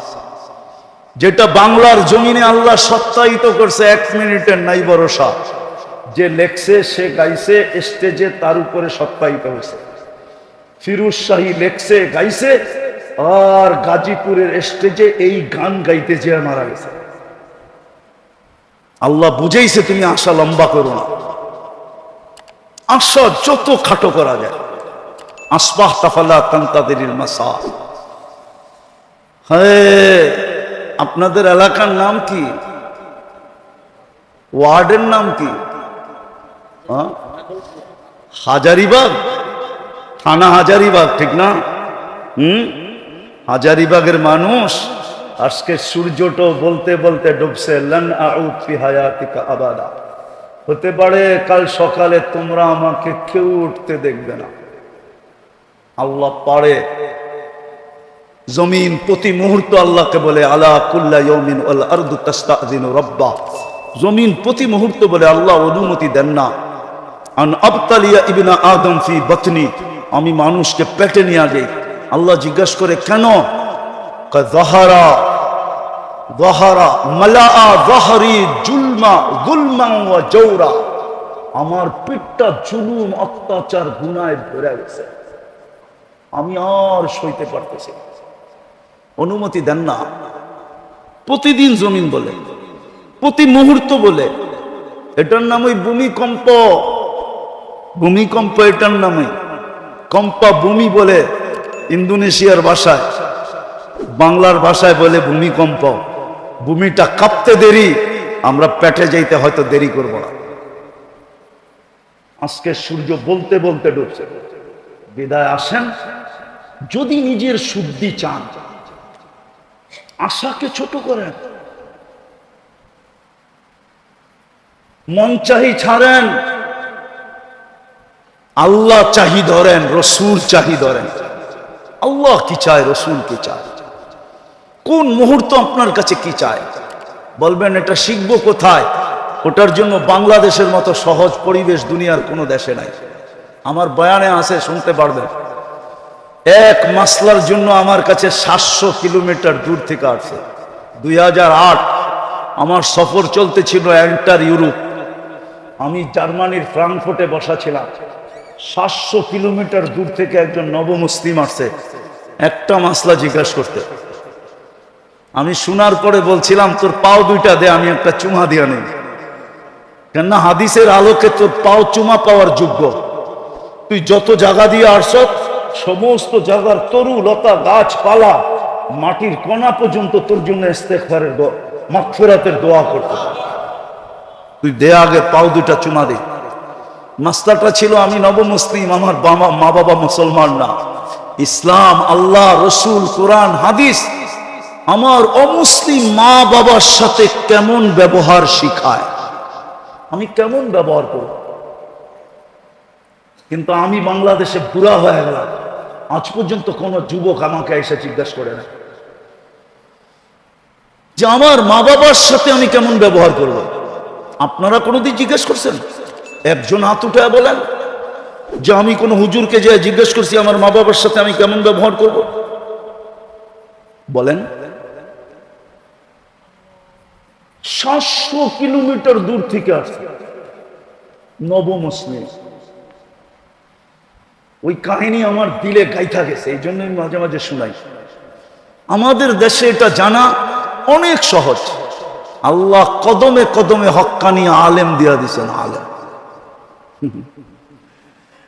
যেটা বাংলার জমিনে আল্লাহ সত্যায়িত করছে, 1 মিনিটের নাই ভরসা। যে লেখছে, সে গাইছে স্টেজে, তার উপরে সত্যায়িত হয়েছে। ফিরোজ শাহী লেখছে, গাইছে, আর গাজীপুরের স্টেজে এই গান গাইতে যে মারা গেছে। আল্লাহ বুঝাইছে তুমি আশা লম্বা করো না, আশা যত খাটো করা যায়। আসবাহতা ফালা তানতাদিরিল মাসা। হ্যাঁ, আপনাদের এলাকার নাম কি? ওয়ার্ডের নাম কি? হাজারিবাগ, থানা হাজারিবাগ, ঠিক না? হাজারিবাগের মানুষ আজকে সূর্যটা বলতে বলতে ডুবছে, লান আউদ ফি হায়াতিকা আবাদা। হতে পারে কাল সকালে তোমরা আমাকে কেউ উঠতে দেখবে না। আল্লাহ পারে। জমিন প্রতি মুহূর্ত আল্লাহকে বলে, আলা কুল্লা ইয়াউমিন ওয়াল আরদু তাস্তাযিনু রাব্বা। জমিন প্রতি মুহূর্ত বলে, আল্লাহ অনুমতি দেন না, আন আবতালিয়া ইবনা আদম ফি বাতনি, আমি মানুষকে পেটে নিয়ে যাই। আল্লাহ জিজ্ঞাসা করে, কেন? যাহারা যাহারা মালাআ যাহরি জুলমা গুলমান ওয়া জাওরা, আমার পেটটা জুলুম অত্যাচার গুনাহে ভরে গেছে, আমি আর সইতে পারতেছি না, অনুমতি দেন না। প্রতিদিন জমিন বলে, প্রতি মুহূর্ত বলে। এটার নাম ওই ভূমিকম্প। ভূমিকম্প এটার নামে। কম্পা ভূমি বলে ইন্দোনেশিয়ার ভাষায়, বাংলার ভাষায় বলে ভূমিকম্প। ভূমিটা কাঁপতে দেরি, আমরা পেটে যাইতে হয়তো দেরি করব না। আজকে সূর্য বলতে বলতে ডুবছে। বিদায় আসেন, যদি নিজের শুদ্ধি চান, আশাকে ছোট করেন, মন চাহি ছাড়েন, আল্লাহ চাহি ধরেন, রসুল চাহি ধরেন। আল্লাহ কি চায়, রসুল কি চায়, কোন মুহূর্ত আপনার কাছে কি চায়, বলবেন এটা শিখবো কোথায়? ওটার জন্য বাংলাদেশের মতো সহজ পরিবেশ দুনিয়ার কোনো দেশে নাই। আমার বয়ানে আছে, শুনতে পারবেন। এক মাসলার জন্য আমার কাছে 700 কিলোমিটার দূর থেকে আসছে। 2008 আমার সফর চলতেছিল এন্টার ইউরোপ। আমি জার্মানির ফ্রাঙ্কফুর্টে বসা ছিলাম। 700 কিলোমিটার দূর থেকে একজন নবমুসলিম আসছে একটা মাসলা জিজ্ঞাসা করতে। আমি শোনার পরে বলছিলাম, তোর পাও দুইটা দে, আমি একটা চুমা দিয়া নেই। কেননা হাদিসের আলোকে তোর পাও চুমা পাওয়ার যোগ্য। তুই যত জায়গা দিয়ে আসছ, সমস্ত জায়গার তরু লতা গাছপালা মাটির কণা পর্যন্ত তোর জন্য ইস্তেগফারের মাগফিরাতের দোয়া করতে। তুই দে আগে পাও দুটা চুমা দে। মাসলাটা ছিল, আমি নবমুসলিম, আমার মা বাবা মুসলমান না। ইসলাম, আল্লাহ, রসুল, কোরআন, হাদিস আমার অমুসলিম মা বাবার সাথে কেমন ব্যবহার শিখায়, আমি কেমন ব্যবহার করব। কিন্তু আমি বাংলাদেশে বুড়া হয়ে গেলাম, আজ পর্যন্ত কোন যুবক আমাকে এসে জিজ্ঞাসা করে না যে আমার মা বাবার সাথে আমি কেমন ব্যবহার করব। আপনারা কোনোদিন জিজ্ঞেস করছেন? একজন হাত উঠে বলেন যে আমি কোন হুজুরকে যে জিজ্ঞেস করছি আমার মা বাবার সাথে আমি কেমন ব্যবহার করব? বলেন। 700 কিলোমিটার দূর থেকে আসছে নবমুসলিম। ওই কাহিনী আমার দিলে গাইথা গেছে, এই জন্য আমি মাঝে মাঝে শুনাই। আমাদের দেশে এটা জানা অনেক সহজ। আল্লাহ কদমে কদমে হক্কানি আলেম দিয়া দিছেন। আলেম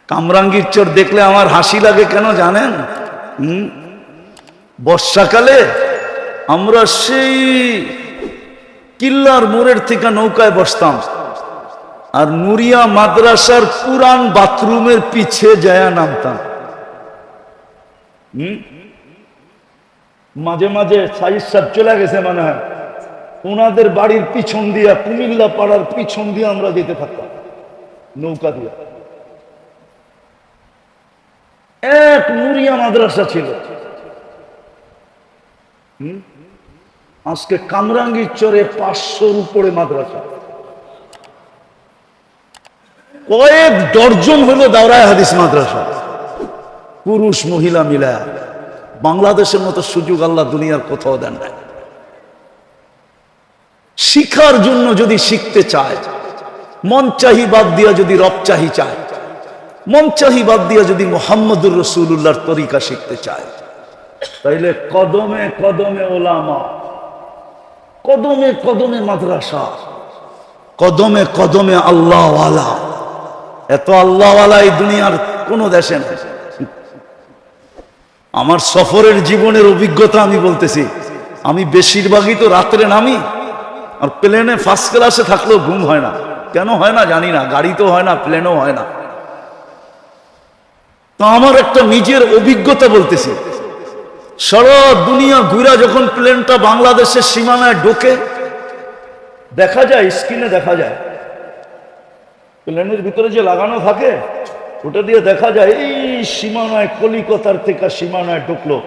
কামরাঙ্গীর চর দেখলে আমার হাসি লাগে কেন জানেন? বর্ষাকালে আমরা সেই কিল্লার মোড়ের থেকে নৌকায় বসতাম, আর নুরিয়া মাদ্রাসার পুরান বাথরুমের পিছে যায় নামতাম। মাঝে মাঝে সাইজ সাহেব চলে গেছে মানে হয়, ওনাদের বাড়ির পিছন দিয়া, কুমিল্লা পাড়ার পিছন দিয়ে আমরা যেতে থাকতাম নৌকা দিয়ে। এক নুরিয়া মাদ্রাসা ছিল, আজকে কামরাঙ্গীর চরে 500-র উপরে মাদ্রাসা, কয়েক ডর্জন হলো দাওরায়ে হাদিস মাদ্রাসা, পুরুষ মহিলা মিলা। বাংলাদেশের মতো সুযোগ আল্লাহ দুনিয়ার কোথাও দেন না। শিখার জন্য যদি শিখতে চায়, মন চাহি বাদ দিয়া যদি রব চাহি চায়, মন চাহি বাদ দিয়া যদি মুহাম্মদুর রাসূলুল্লাহর তরিকা শিখতে চায়, তাইলে কদমে কদমে ওলামা, কদমে কদমে মাদ্রাসা, কদমে কদমে আল্লাহওয়ালা। এত আল্লাহওয়ালা এই দুনিয়ার কোন দেশে নেই। আমার সফরের জীবনের অভিজ্ঞতা আমি বলতেছি, আমি বেশিরভাগই তো রাত্রে নামি, আর প্লেনে ফার্স্ট ক্লাসে থাকলেও ঘুম হয় না। কেন হয় না জানি না, গাড়িতেও হয় না, প্লেনও হয় না। তো আমার একটা নিজের অভিজ্ঞতা বলতেছি, সারা দুনিয়া ঘুরা যখন প্লেনটা বাংলাদেশের সীমানায় ঢোকে, দেখা যায় স্ক্রিনে দেখা যায় প্লেনের ভিতরে যে লাগানো থাকে, ওটা দিয়ে দেখা যায় এই সীমানায় কলিকাতার থেকে সীমানায় ঢুকলো,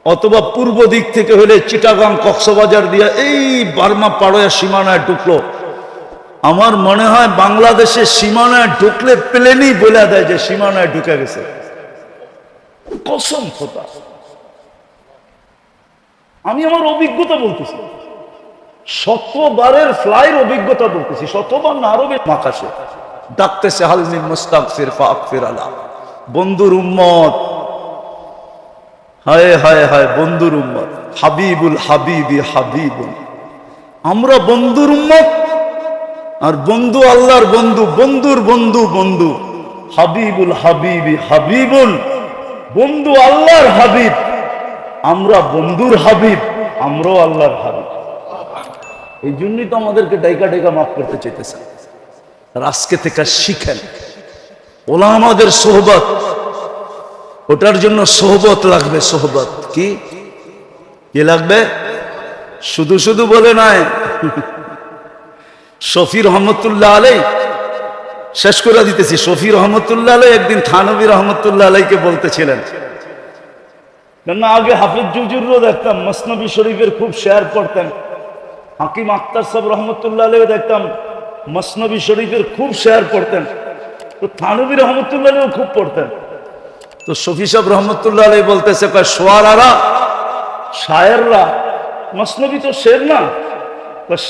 অথবা পূর্ব দিক থেকে হলে চিটাগাং কক্সবাজার দিয়ে এই বার্মা পাড়োয়া সীমানায় ঢুকলো। আমার মনে হয় বাংলাদেশের সীমানায় ঢুকলে প্লেনই বলে দেয় যে সীমানায় ঢুকে গেছে। কসম খোদা, আমি আমার অভিজ্ঞতা বলতেছি, শতবারের ফ্লাইয়ের অভিজ্ঞতা বলতেছি, শতবার না আরো বেশি। আকাশে ডাকতেছে হালমিন মুস্তাগফির ফাগফির আলা, বন্ধুর উম্মত, হায় হায় হায় বন্ধুর উম্মত, হাবিবুল হাবিবি হাবিবুল। আমরা বন্ধুর উম্মত, আর বন্ধু আল্লাহর বন্ধু, বন্ধুর বন্ধু বন্ধু, হাবিবুল হাবিবি হাবিবুল, বন্ধু আল্লাহর হাবিব। আমরা বন্ধুর হাবিব, আমরাও আল্লাহর হাবিব। এই জন্যই তো আমাদেরকে ডাইকা ডাইকা মাফ করতে চাইতেছে। আর আজকে থেকে শিখেন ওলামাদের সোহবত, ওটার জন্য সোহবত লাগবে। সোহবত কি কি লাগবে? শুধু শুধু বলে নাই। শফি রহমতুল্লাহ আলাই, শেষ করে দিতেছি, শফি রহমতুল্লাহ আলাই একদিন থানভী রহমতুল্লাহ আলাইকে বলতেছিলেন, কেননা আগে হাফিজ জুজুরও দেখতাম মসনবী শরীফের খুব শেয়ার পড়তেন, হাকিম আখতার সাহেব রহমতুল্লাহ আলাইও দেখতাম মসনবী শরীফের খুব শেয়ার পড়তেন, তো থানভী রহমতুল্লাহ আলাইও খুব পড়তেন। তো শফি সাহেব রহমতুল্লাহ আলাই বলতেছে, সোয়ারারা, শায়েররা, মসনবী তো শের না,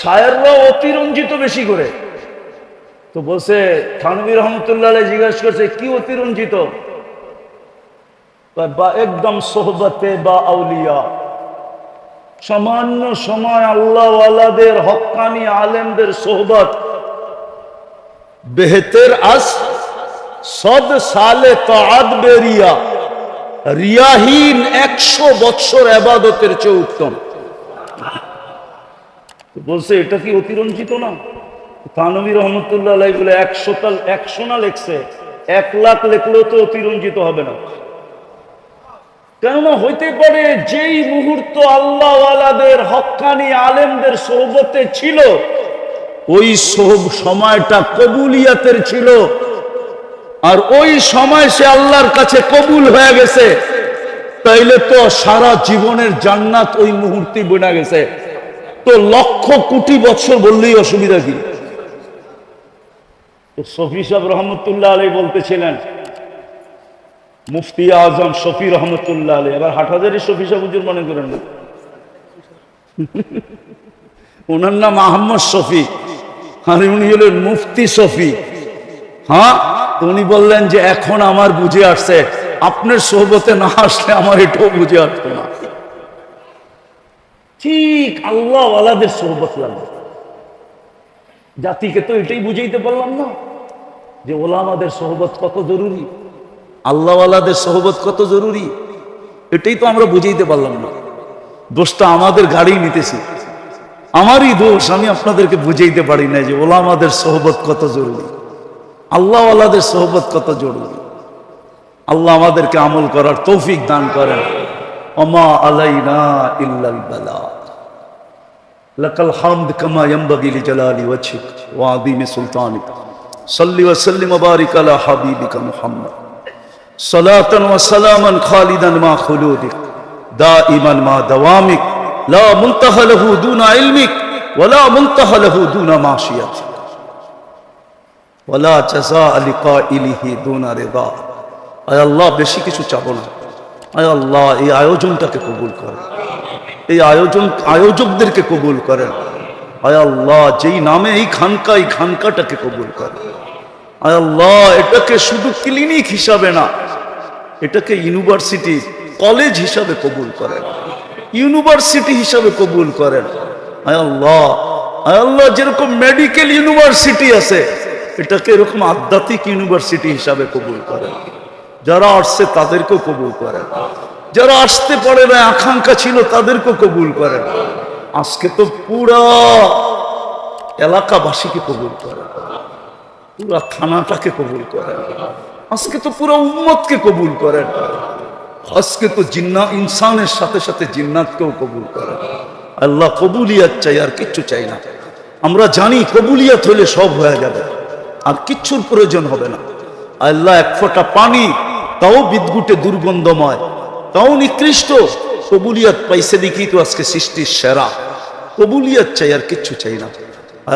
শায়েররা অতিরঞ্জিত বেশি করে। তো বলছে, থানভী রহমতুল্লাহ আলাই জিজ্ঞাসা করছে, কি অতিরঞ্জিত? বা একদম সোহবতে বা আউলিয়া, সামান্য সময় আল্লাহওয়ালাদের হক্কানি আলেমদের সোহবত বেহতের আস সদ সালে তাআত বেরিয়া, রিয়াহীন 100 বৎসর ইবাদতের চেয়ে উত্তম। বলছে এটা কি অতিরঞ্জিত না? থানভী রহমতুল্লাহ আলাইহি বলে 100 না লেখছে, 1 লাখ লেখলেও তো অতিরঞ্জিত হবে না। কেননা হইতে পারে যেই মুহূর্ত আল্লাহওয়ালাদের হক্কানি আলেমদের সোহবতে ছিল, ওই সময়টা কবুলিয়াতের ছিল, আর ওই সময় সে আল্লাহর কাছে কবুল হয়ে গেছে, তাইলে তো সারা জীবনের জান্নাত ওই মুহূর্তে বনে গেছে। তো লক্ষ কোটি বছর বললেই অসুবিধা কি? তো শফি সাহেব রহমতুল্লাহ আলাইহি বলতেছিলেন, মুফতি আজম শফি রহমতুল্লাহ আলাইহি, এবার হাটহাজারী শফি সাহেব হুজুর মনে করেন না, ওনার নাম আহমদ শফি, আর উনি হলেন মুফতি শফি। হ্যাঁ, তো উনি বললেন যে এখন আমার বুঝে আসছে, আপনার সোহবতে না আসলে আমার এটাও বুঝে আসতো না। ঠিক আল্লাহওয়ালাদের সোহবত লাগবে। জাতিকে তো এটাই বুঝাইতে পারলাম না যে ওলামাদের সোহবত কত জরুরি, আল্লাহওয়ালাদের সোহবত কত জরুরি, এটাই তো আমরা বুঝাইতে পারলাম না। দোষটা আমাদের গাড়ি নিতেছি, আমারই দোষ, আমি আপনাদেরকে বুঝাইতে পারি না যে ওলামাদের সোহবত কত জরুরি, আল্লাহওয়ালাদের সোহবত কত জরুরি। আল্লাহ আমাদেরকে আমল করার তৌফিক দান করেন। ওমা আলাইনা ইল্লাল বালাগ, লাকাল হামদ কামা ইয়ানবাগি লিজালালি ওয়াজহিক ওয়া আযীমি সুলতানিক। সাল্লি ওয়া সাল্লিম ওয়া বারিক আলা হাবিবিকা মুহাম্মদ সালাতান ওয়া সালামান খালিদান মা খুলুদিক দাইমান মা দাওয়ামিক লা মুনতাহা লাহু দুনা ইলমিক ওয়ালা মুনতাহা লাহু দুনা মাশিয়াতিক ওয়ালা জাযাআ লিকাইলিহি দুনা রিদা। আয় আল্লাহ, বেশি কিছু চাবো না। আয় আল্লাহ, এই আয়োজনটাকে কবুল করেন, এই আয়োজকদেরকে কবুল করেন। আয় আল্লাহ, যেই নামে এই খানকাটাকে কবুল করেন। আয় আল্লাহ, এটাকে শুধু ক্লিনিক হিসাবে না, এটাকে ইউনিভার্সিটি কলেজ হিসাবে কবুল করেন, ইউনিভার্সিটি হিসাবে কবুল করেন। আয় আল্লাহ, যেরকম মেডিকেল ইউনিভার্সিটি আছে, এটাকে এরকম আধ্যাত্মিক ইউনিভার্সিটি হিসাবে কবুল করেন। যারা আসছে তাদেরকেও কবুল করেন, যারা আসতে পারে না আকাঙ্ক্ষা ছিল তাদেরকেও কবুল করেন। আজকে তো পুরা এলাকাবাসীকে কবুল করেন, পুরা থানাটাকে কবুল করেন, আজকে তো পুরো উম্মতকে কবুল করেন, আজকে তো ইনসানের সাথে সাথে জিন্নাতকেও কবুল করেন। আল্লাহ, কবুলিয়াত চাই, আর কিচ্ছু চাই না। আমরা জানি কবুলিয়াত হলে সব হয়ে যাবে, আর কিচ্ছুর প্রয়োজন হবে না। আল্লাহ, এক ফোঁটা পানি তাও বিদ্যুটে দুর্গন্ধময়, তাও নিকৃষ্ট, কবুলিয়াত পাইছে দেখি তো আজকে সৃষ্টির সেরা। কবুলিয়াত চাই, আর কিচ্ছু চাই না।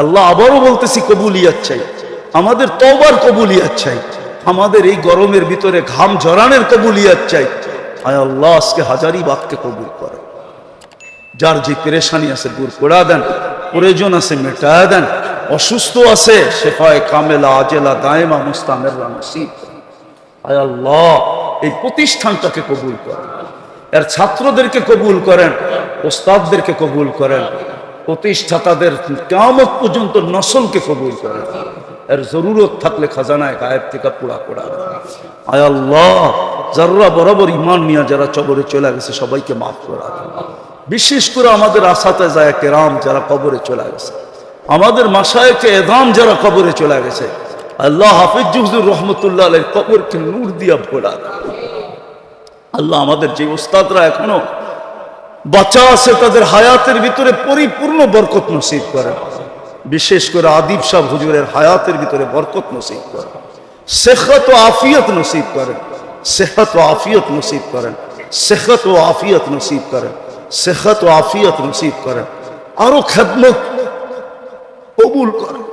আল্লাহ, আবারও বলতেছি, কবুলিয়াত চাই, আমাদের তওবার কবুলিয়াত চাই, আমাদের এই গরমের ভিতরে ঘাম ঝরানোর কবুলিয়াত চাই। আয় আল্লাহ, আজকে হাজারিবাগকে কবুল করে, যার যে পেরেশানি আছে দূর করে দেন, প্রয়োজন আছে মেটায় দেন, অসুস্থ আছে শেফায়ে কামেলা আজেলা দায়েমা মুস্তামেররা নসিব। আয় আল্লাহ, এই প্রতিষ্ঠানটাকে কবুল করেন, এর ছাত্রদেরকে কবুল করেন, ওস্তাদদেরকে কবুল করেন, প্রতিষ্ঠাতাদের কিয়ামত পর্যন্ত নসলকে কবুল করেন। এর জরুরত থাকলে খাজানায় গায়েব থেকে পুরা করা। আয় আল্লাহ, যারা বরাবর ঈমান নিয়ে যারা কবরে চলে গেছে সবাইকে মাফ করা। বিশেষ করে আমাদের আসাতেজায়ে কেরাম যারা কবরে চলে গেছে, আমাদের মাশায়েখে এযাম যারা কবরে চলে গেছে, আল্লাহ হাফিজ হুজুর রহমতুল্লাহ আলাইহির কবরকে নূর দিয়া ভরা। আল্লাহ, আমাদের যে উস্তাদরা এখনো বাঁচা আছে তাদের হায়াতের ভিতরে পরিপূর্ণ বরকত নসিব করেন। বিশেষ করে আদিব সাহেব হুজুরের হায়াতের ভিতরে বরকত নসিব করেন, সেহত ও আফিয়ত নসিব করেন, সেহত ও আফিয়ত নসিব করেন, সেহত ও আফিয়ত নসিব করেন, সেহত ও আফিয়ত নসিব করেন। আরো খেদমত কবুল করেন,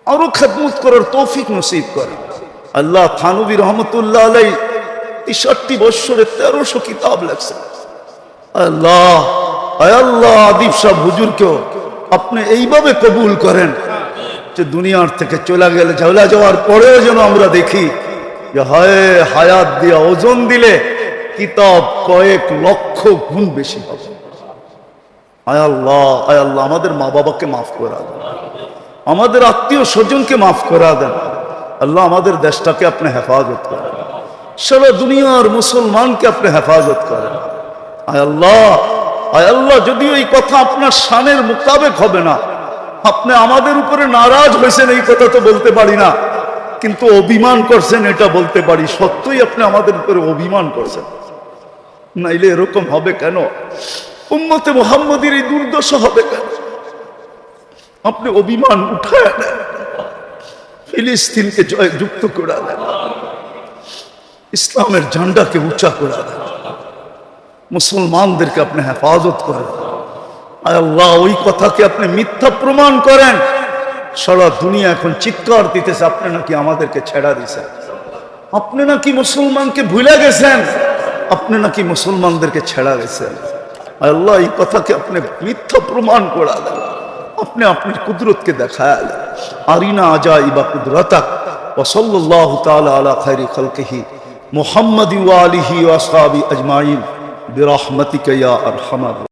আরো খেদমত করার তৌফিক নসিব করেন। আল্লাহ, থানভী রহমতুল্লাহ আলাইহি ৬৩ বছরে ১৩০০ কিতাব লেখছেন। আল্লাহ, আল্লাহ, আদিব সাহেব হুজুরকেও আপনি এইভাবে কবুল করেন যে দুনিয়ার থেকে চলে যাওয়ার পরেও যেন আমরা দেখি যে হায়াত দিয়া ওজন দিলে কিতাব কয়েক লক্ষ গুণ বেশি হবে। আয় আল্লাহ, আয় আল্লাহ, আমাদের মা বাবাকে মাফ করা দেন, আমাদের আত্মীয় স্বজনকে মাফ করা দেন। আল্লাহ, আমাদের দেশটাকে আপনি হেফাজত করেন, সারা দুনিয়ার মুসলমানকে আপনি হেফাজত করেন। আয় আল্লাহ, আয় আল্লাহ, যদিও এই কথা আপনার শানের মোতাবেক হবে না, আপনি আমাদের উপরে নারাজ হয়েছেন এই কথা তো বলতে পারি না, কিন্তু অভিমান করছেন এটা বলতে পারি। সত্যই আপনি আমাদের উপরে অভিমান করছেন, নাইলে এরকম হবে কেন? উম্মতে মুহাম্মদীর এই দুর্দশা হবে কেন? আপনি অভিমান উঠায় দেন, ফিলিস্তিনকে জয়যুক্ত করে দেন, ইসলামের ঝান্ডাকে উঁচা করে দেন, মুসলমানদেরকে আপনি হেফাজত করেন। আয় আল্লাহ, ওই কথাকে আপনি মিথ্যা প্রমাণ করেন। সারা দুনিয়া এখন চিৎকার দিতেছে আপনি নাকি আমাদেরকে ছেড়া দিয়েছেন, আপনি নাকি মুসলমানকে ভুলে গেছেন, আপনি নাকি মুসলমানদেরকে ছেড়া গেছেন। আয় আল্লাহ, এই কথাকে আপনি মিথ্যা প্রমাণ করে দেন, আপনি আপনার কুদরতকে দেখায় দেন। আরিনা আজাইবা কুদরতাক ওয়া সাল্লাল্লাহু তাআলা আলা খায়রি খালকিহি মুহাম্মাদি ওয়া আলিহি ওয়া আসহাবি আজমাইন বিরহমাতিকা ইয়া আরহামার